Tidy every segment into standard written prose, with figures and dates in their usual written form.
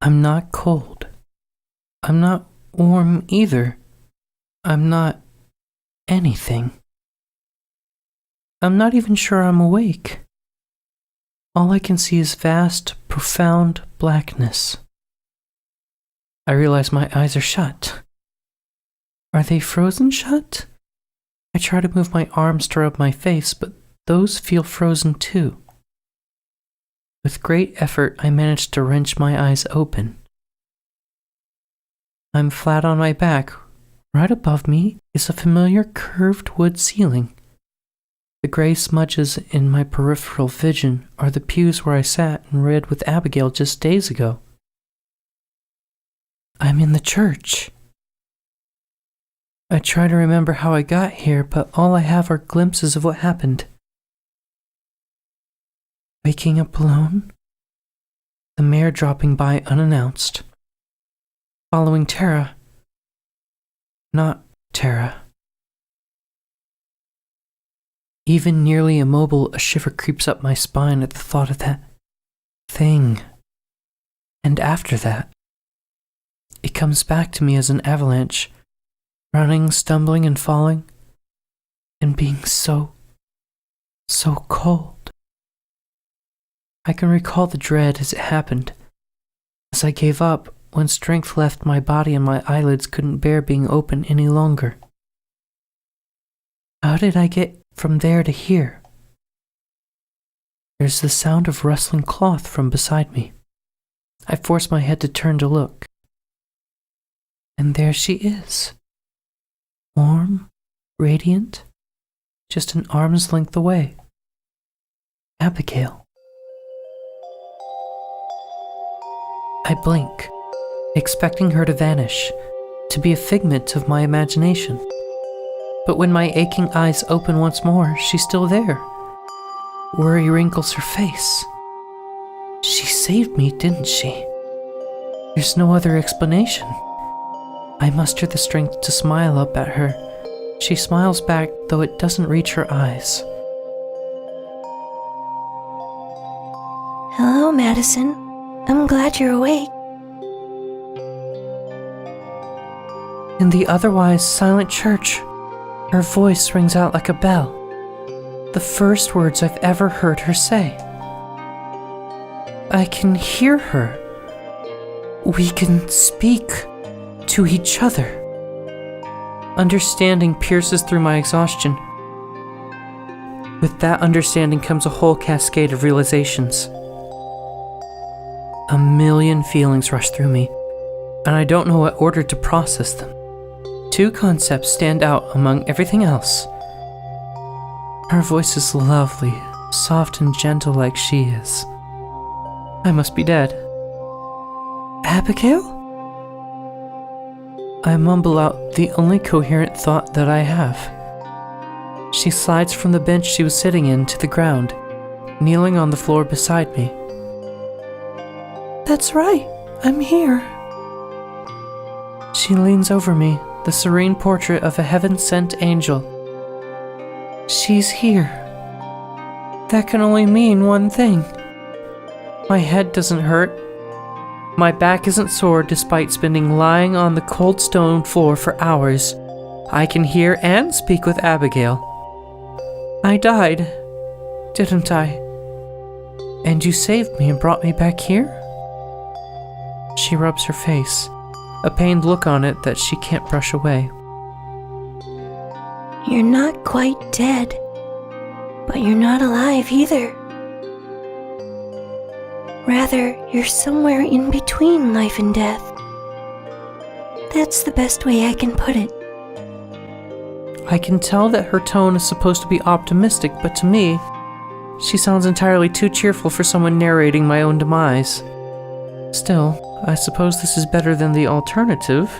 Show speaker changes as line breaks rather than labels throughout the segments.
I'm not cold. I'm not warm either. I'm not anything. I'm not even sure I'm awake. All I can see is vast, profound blackness. I realize my eyes are shut. Are they frozen shut? I try to move my arms to rub my face, but those feel frozen too. With great effort, I manage to wrench my eyes open. I'm flat on my back. Right above me is a familiar curved wood ceiling. The gray smudges in my peripheral vision are the pews where I sat and read with Abigail just days ago. I'm in the church. I try to remember how I got here, but all I have are glimpses of what happened. Waking up alone, the mayor dropping by unannounced, following Tara. Not Tara. Even nearly immobile, a shiver creeps up my spine at the thought of that thing. And after that, it comes back to me as an avalanche, running, stumbling, and falling, and being so cold. I can recall the dread as it happened, as I gave up when strength left my body and my eyelids couldn't bear being open any longer. How did I get from there to here? There's the sound of rustling cloth from beside me. I force my head to turn to look. And there she is. Warm, radiant, just an arm's length away. Abigail. I blink, expecting her to vanish, to be a figment of my imagination. But when my aching eyes open once more, she's still there. Worry wrinkles her face. She saved me, didn't she? There's no other explanation. I muster the strength to smile up at her. She smiles back, though it doesn't reach her eyes.
Hello, Madison. I'm glad you're awake.
In the otherwise silent church, her voice rings out like a bell. The first words I've ever heard her say. I can hear her. We can speak to each other. Understanding pierces through my exhaustion. With that understanding comes a whole cascade of realizations. A million feelings rush through me, and I don't know what order to process them. Two concepts stand out among everything else. Her voice is lovely, soft and gentle like she is. I must be dead. Abigail? I mumble out the only coherent thought that I have. She slides from the bench she was sitting in to the ground, kneeling on the floor beside me. That's right, I'm here. She leans over me, the serene portrait of a heaven-sent angel. She's here. That can only mean one thing. My head doesn't hurt. My back isn't sore despite spending lying on the cold stone floor for hours. I can hear and speak with Abigail. I died, didn't I? And you saved me and brought me back here? She rubs her face, a pained look on it that she can't brush away.
You're not quite dead, but you're not alive either. Rather, you're somewhere in between life and death. That's the best way I can put it.
I can tell that her tone is supposed to be optimistic, but to me, she sounds entirely too cheerful for someone narrating my own demise. Still, I suppose this is better than the alternative.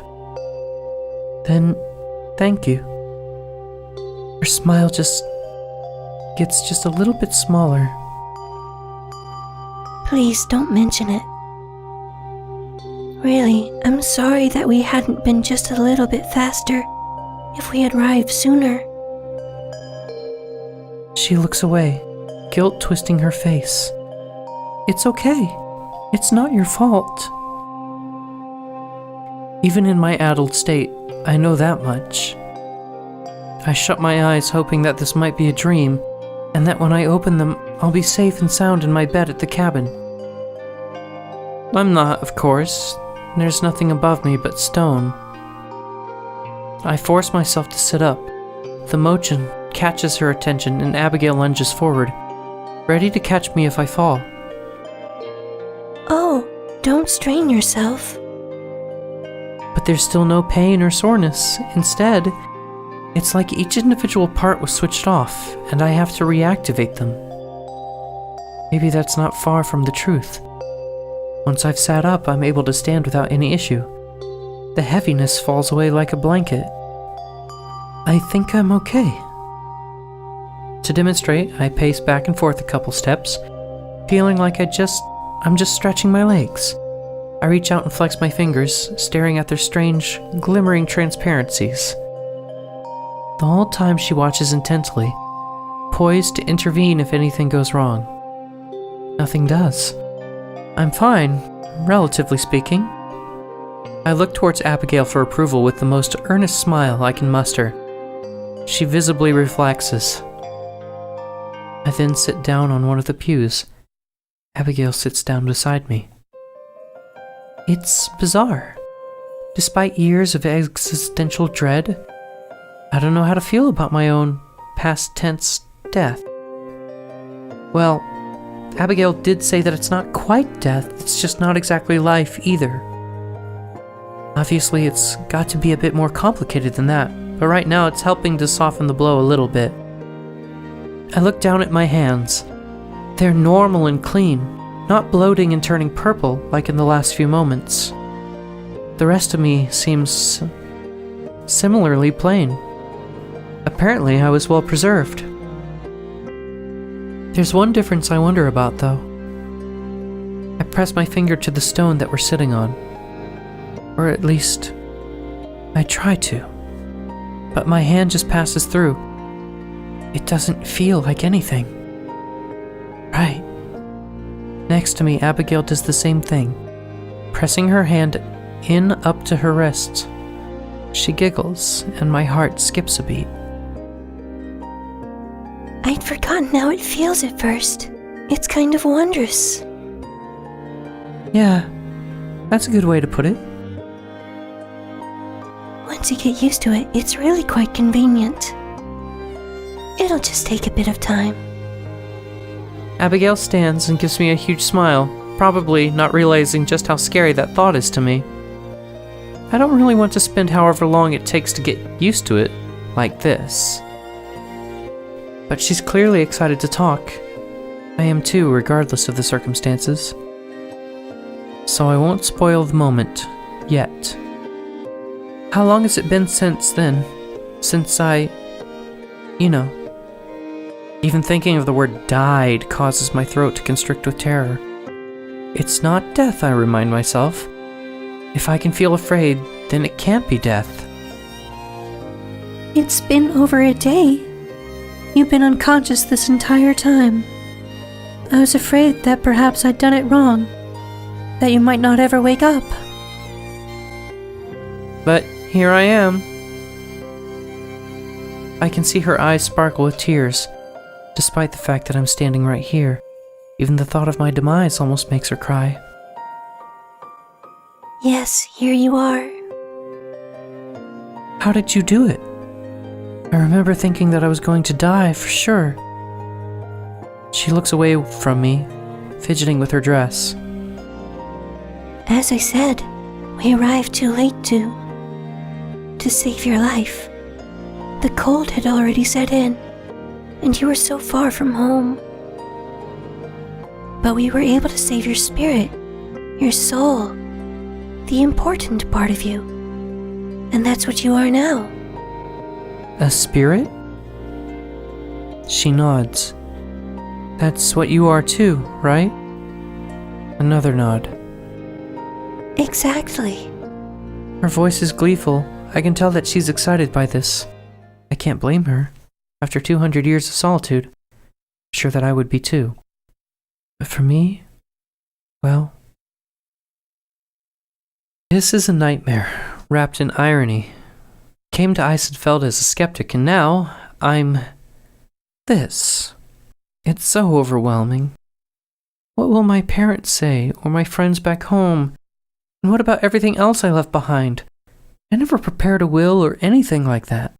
Then, thank you. Her smile gets just a little bit smaller.
Please don't mention it. Really, I'm sorry that we hadn't been just a little bit faster. If we had arrived sooner.
She looks away, guilt twisting her face. It's okay. It's not your fault. Even in my addled state, I know that much. I shut my eyes hoping that this might be a dream, and that when I open them, I'll be safe and sound in my bed at the cabin. I'm not, of course. There's nothing above me but stone. I force myself to sit up. The motion catches her attention and Abigail lunges forward, ready to catch me if I fall.
Oh, don't strain yourself.
But there's still no pain or soreness. Instead, it's like each individual part was switched off, and I have to reactivate them. Maybe that's not far from the truth. Once I've sat up, I'm able to stand without any issue. The heaviness falls away like a blanket. I think I'm okay. To demonstrate, I pace back and forth a couple steps, feeling like I'm just stretching my legs. I reach out and flex my fingers, staring at their strange, glimmering transparencies. The whole time she watches intently, poised to intervene if anything goes wrong. Nothing does. I'm fine, relatively speaking. I look towards Abigail for approval with the most earnest smile I can muster. She visibly reflexes. I then sit down on one of the pews. Abigail sits down beside me. It's bizarre. Despite years of existential dread, I don't know how to feel about my own past tense death. Well, Abigail did say that it's not quite death, it's just not exactly life either. Obviously, it's got to be a bit more complicated than that, but right now it's helping to soften the blow a little bit. I look down at my hands. They're normal and clean, not bloating and turning purple like in the last few moments. The rest of me seems similarly plain. Apparently, I was well preserved. There's one difference I wonder about, though. I press my finger to the stone that we're sitting on. Or at least, I try to. But my hand just passes through. It doesn't feel like anything. Right. Next to me, Abigail does the same thing, pressing her hand in up to her wrist. She giggles, and my heart skips a beat.
I'd forgotten how it feels at first. It's kind of wondrous.
Yeah, that's a good way to put it.
Once you get used to it, it's really quite convenient. It'll just take a bit of time.
Abigail stands and gives me a huge smile, probably not realizing just how scary that thought is to me. I don't really want to spend however long it takes to get used to it, like this. But she's clearly excited to talk. I am too, regardless of the circumstances. So I won't spoil the moment, yet. How long has it been since then? Since I... Even thinking of the word died causes my throat to constrict with terror. It's not death, I remind myself. If I can feel afraid, then it can't be death.
It's been over a day. You've been unconscious this entire time. I was afraid that perhaps I'd done it wrong, that you might not ever wake up.
But here I am. I can see her eyes sparkle with tears, despite the fact that I'm standing right here. Even the thought of my demise almost makes her cry.
Yes, here you are.
How did you do it? I remember thinking that I was going to die for sure. She looks away from me, fidgeting with her dress.
As I said, we arrived too late to save your life. The cold had already set in, and you were so far from home. But we were able to save your spirit, your soul, the important part of you. And that's what you are now.
A spirit? She nods. That's what you are too, right? Another nod.
Exactly.
Her voice is gleeful. I can tell that she's excited by this. I can't blame her. After 200 years of solitude, I'm sure that I would be too. But for me, well, this is a nightmare. wrapped in irony. Came to Eysenfeld as a skeptic, and now I'm this. It's so overwhelming. What will my parents say, or my friends back home? And what about everything else I left behind? I never prepared a will or anything like that.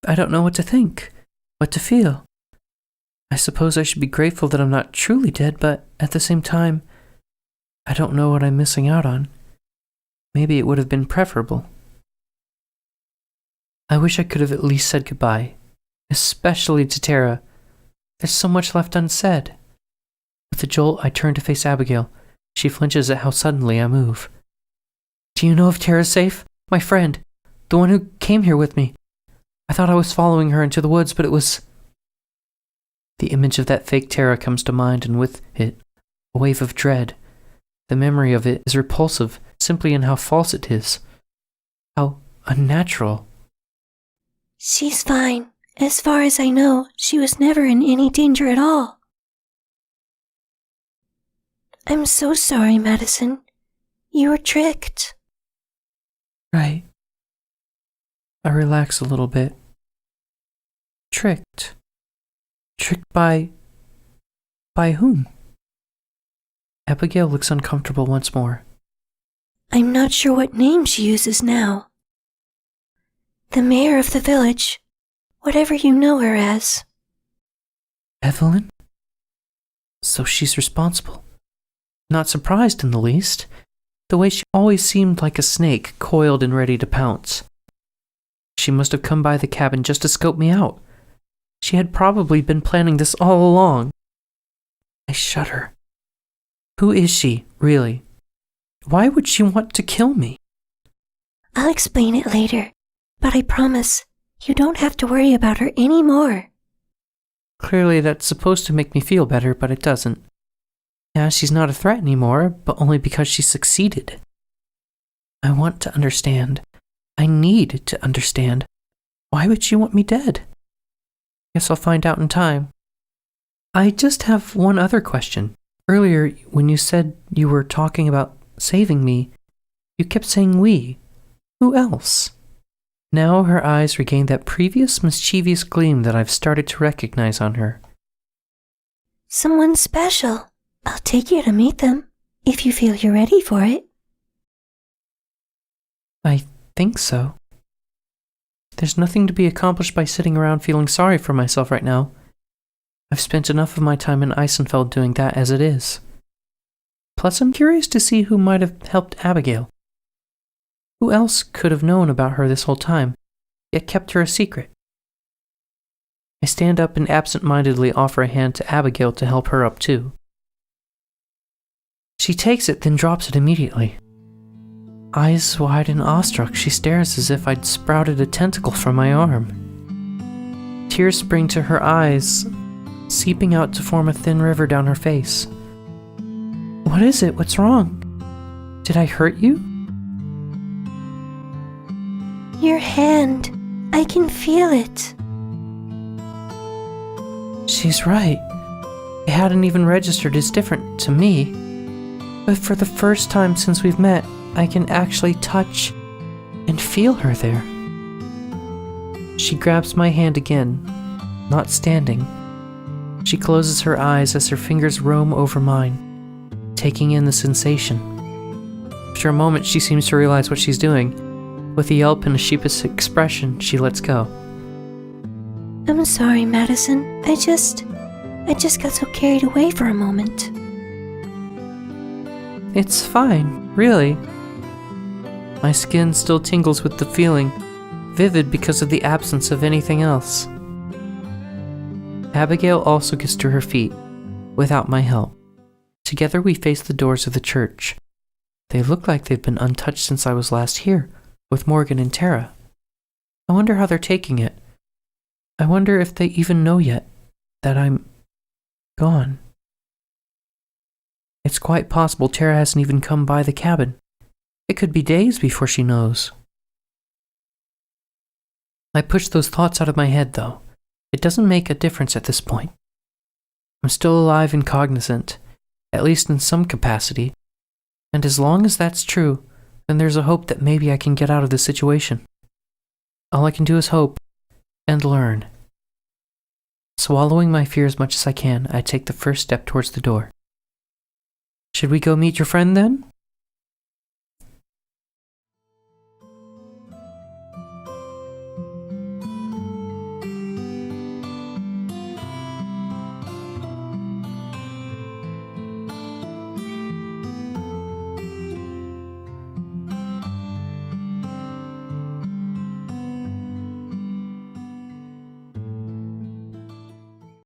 I don't know what to think, what to feel. I suppose I should be grateful that I'm not truly dead, but at the same time, I don't know what I'm missing out on. Maybe it would have been preferable. I wish I could have at least said goodbye, especially to Tara. There's so much left unsaid. With a jolt, I turn to face Abigail. She flinches at how suddenly I move. Do you know if Tara's safe? My friend. The one who came here with me. I thought I was following her into the woods, but it was... The image of that fake Tara comes to mind, and with it, a wave of dread. The memory of it is repulsive, simply in how false it is. How unnatural.
She's fine. As far as I know, she was never in any danger at all. I'm so sorry, Madison. You were tricked.
Right. I relax a little bit. Tricked. Tricked by whom? Abigail looks uncomfortable once more.
I'm not sure what name she uses now. The mayor of the village, whatever you know her as.
Evelyn? So she's responsible. Not surprised in the least. The way she always seemed like a snake, coiled and ready to pounce. She must have come by the cabin just to scope me out. She had probably been planning this all along. I shudder. Who is she, really? Why would she want to kill me?
I'll explain it later, but I promise you don't have to worry about her anymore.
Clearly that's supposed to make me feel better, but it doesn't. Yeah, she's not a threat anymore, but only because she succeeded. I want to understand. I need to understand. Why would she want me dead? Guess I'll find out in time. I just have one other question. Earlier, when you said you were talking about saving me, you kept saying we. Who else? Now her eyes regain that previous mischievous gleam that I've started to recognize on her.
Someone special. I'll take you to meet them, if you feel you're ready for it.
I think so. There's nothing to be accomplished by sitting around feeling sorry for myself right now. I've spent enough of my time in Eysenfeld doing that as it is. Plus, I'm curious to see who might have helped Abigail. Who else could have known about her this whole time, yet kept her a secret? I stand up and absent-mindedly offer a hand to Abigail to help her up too. She takes it, then drops it immediately. Eyes wide and awestruck, she stares as if I'd sprouted a tentacle from my arm. Tears spring to her eyes, seeping out to form a thin river down her face. What is it? What's wrong? Did I hurt you?
Your hand. I can feel it.
She's right. It hadn't even registered as different to me. But for the first time since we've met, I can actually touch and feel her there. She grabs my hand again, not standing. She closes her eyes as her fingers roam over mine, taking in the sensation. After a moment, she seems to realize what she's doing. With a yelp and a sheepish expression, she lets go.
I'm sorry, Madison. I just got so carried away for a moment.
It's fine, really. My skin still tingles with the feeling, vivid because of the absence of anything else. Abigail also gets to her feet, without my help. Together we face the doors of the church. They look like they've been untouched since I was last here, with Morgan and Tara. I wonder how they're taking it. I wonder if they even know yet that I'm gone. It's quite possible Tara hasn't even come by the cabin. It could be days before she knows. I push those thoughts out of my head, though. It doesn't make a difference at this point. I'm still alive and cognizant, at least in some capacity, and as long as that's true, then there's a hope that maybe I can get out of this situation. All I can do is hope and learn. Swallowing my fear as much as I can, I take the first step towards the door. Should we go meet your friend then?